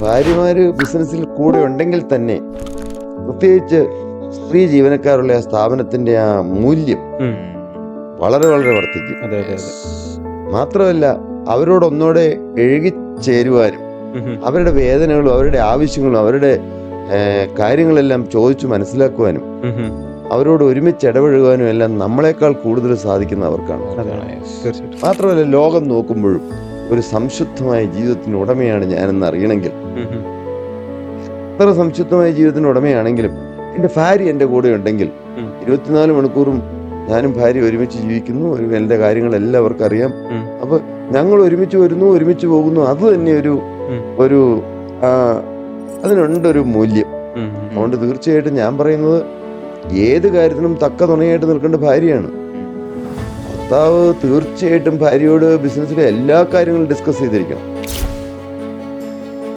ഭാര്യമാര് ബിസിനസ്സിൽ കൂടെ ഉണ്ടെങ്കിൽ തന്നെ പ്രത്യേകിച്ച് സ്ത്രീ ജീവനക്കാരുള്ള ആ സ്ഥാപനത്തിന്റെ ആ മൂല്യം വളരെ വളരെ വർദ്ധിക്കും. മാത്രമല്ല അവരോടൊന്നോടെ എഴുകിച്ചേരുവാനും അവരുടെ വേദനകളും അവരുടെ ആവശ്യങ്ങളും അവരുടെ കാര്യങ്ങളെല്ലാം ചോദിച്ചു മനസ്സിലാക്കുവാനും അവരോട് ഒരുമിച്ച് ഇടപഴകുവാനും എല്ലാം നമ്മളെക്കാൾ കൂടുതൽ സാധിക്കുന്ന അവർക്കാണ്. മാത്രമല്ല ലോകം നോക്കുമ്പോഴും ഒരു സംശുദ്ധമായ ജീവിതത്തിന് ഉടമയാണ് ഞാനെന്ന് അറിയണമെങ്കിൽ, എത്ര സംശുദ്ധമായ ജീവിതത്തിന് ഉടമയാണെങ്കിലും എൻ്റെ ഭാര്യ എൻ്റെ കൂടെ ഉണ്ടെങ്കിൽ 24 മണിക്കൂറും ഞാനും ഭാര്യ ഒരുമിച്ച് ജീവിക്കുന്നു, എൻ്റെ കാര്യങ്ങളെല്ലാം അവർക്കറിയാം. അപ്പൊ ഞങ്ങൾ ഒരുമിച്ച് വരുന്നു, ഒരുമിച്ച് പോകുന്നു. അത് തന്നെ ഒരു അതിനുണ്ടൊരു മൂല്യം. അതുകൊണ്ട് തീർച്ചയായിട്ടും ഞാൻ പറയുന്നത് ഏത് കാര്യത്തിനും തക്ക തുണയായിട്ട് നിൽക്കേണ്ട ഭാര്യയാണ്. ഭർത്താവ് തീർച്ചയായിട്ടും ഭാര്യയോട് ബിസിനസ്സിലെ എല്ലാ കാര്യങ്ങളും ഡിസ്കസ് ചെയ്തിരിക്കണം.